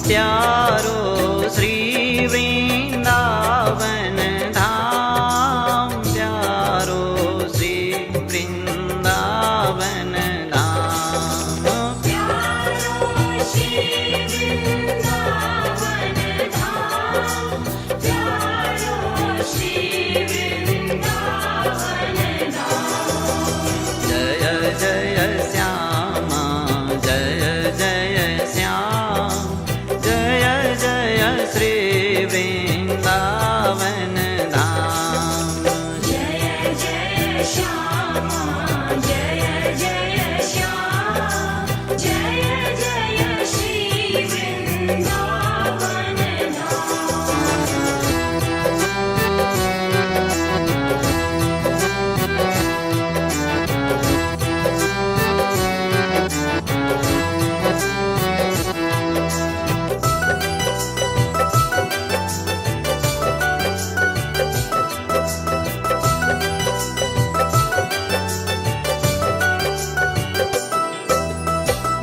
प्यारो श्री वृंदावन धाम, प्यारो श्री वृंदावन धाम, प्यारो श्री वृंदावन धाम, प्यारो श्री वृंदावन धाम। जय जय श्यामा जय जय श्याम, जय जय श्री वृंदावन धाम। जय जय श्यामा जय जय श्याम, जय जय श्री वृंदावन धाम।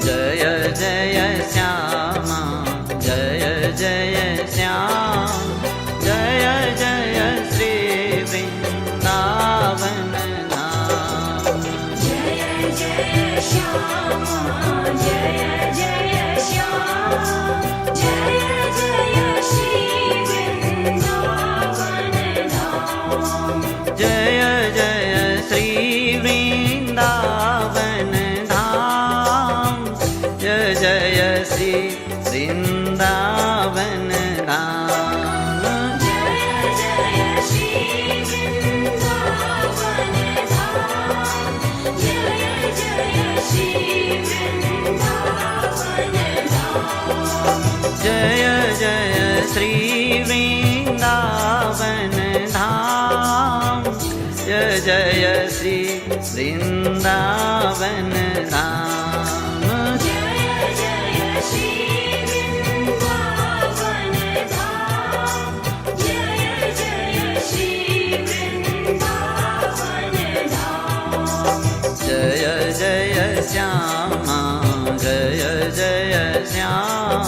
जय जय श्यामा जय जय श्याम, जय जय श्री वृंदावन धाम। जय जय श्यामा जय जय श्याम, जय जय श्री वृंदावन धाम। जय जय श्री वृंदावन धाम, जय जय श्री वृंदावन धाम। जय जय श्री वृंदावन धाम, जय जय श्री वृंदावन धाम। जय जय श्री वृंदावन धाम, जय जय श्री वृंदावन धाम। जय जय श्री वृंदावन धाम, जय जय श्री वृंदावन धाम। जय जय श्यामा जय जय श्याम,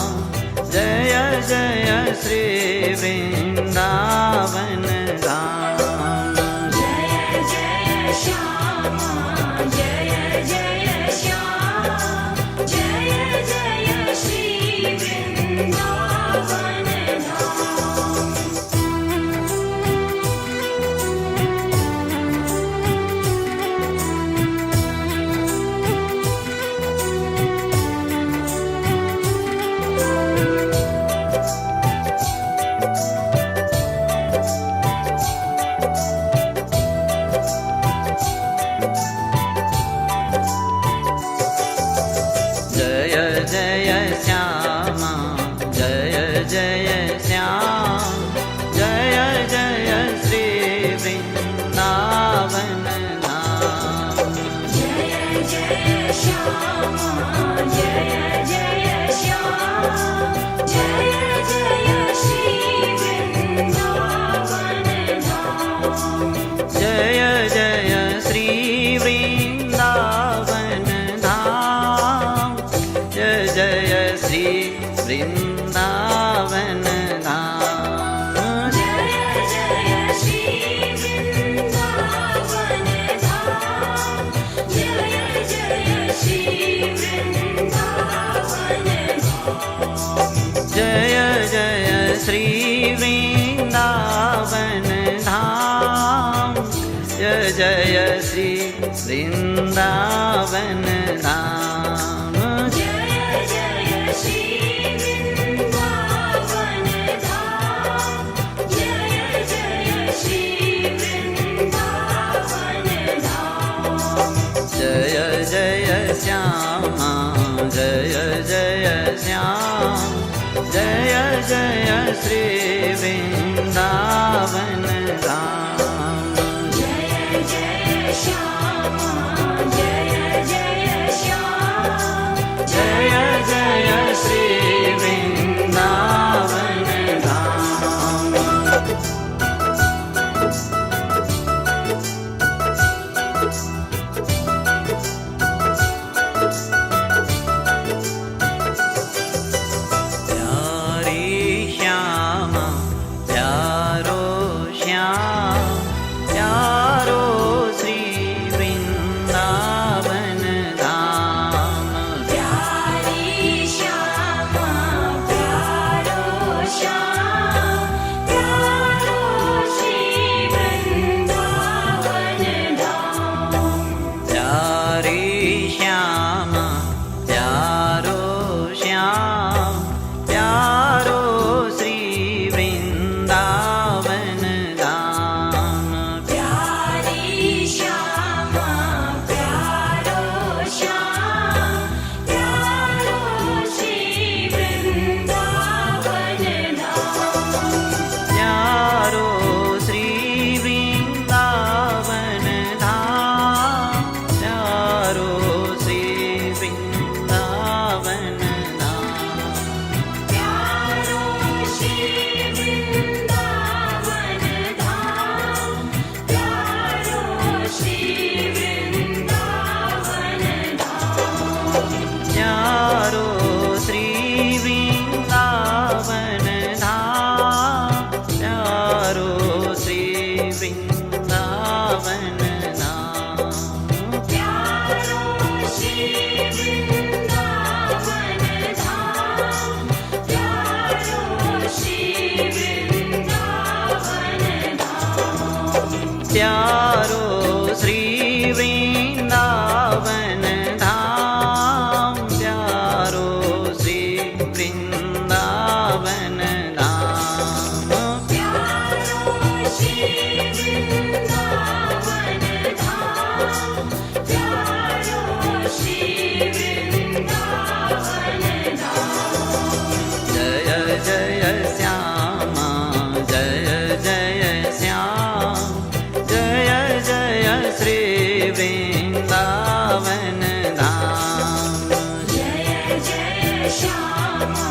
जय जय श्री वृंदावन धाम। जय जय श्यामा जय जय श्याम, जय जय श्री वृंदावन धाम। जय जय श्यामा जय जय श्याम, जय जय श्री वृंदावन धाम। जय जय श्यामा जय जय श्याम, जय जय श्री वृंदावन धाम। जय जय श्री वृंदावन धाम, जय जय श्री वृंदावन धाम। जय जय श्री वृंदावन धाम, जय जय श्री वृंदावन धाम। जय जय श्री वृंदावन धाम, जय जय श्री वृंदावन धाम। जय जय श्री वृंदावन धाम, जय जय श्री वृंदावन धाम। जय जय श्यामा जय जय श्याम, जय जय श्री वृंदावन धाम। जय जय श्यामा जय जय श्याम, जय जय श्री वृंदावन धाम। प्यारो श्री वृंदावन धाम, प्यारो श्री वृंदावन धाम। प्यारो श्री वृंदावन धाम, प्यारो श्री वृंदावन धाम। जय जय श्यामा जय जय श्याम, जय जय श्री वृंदावन धाम। जय जय श्यामा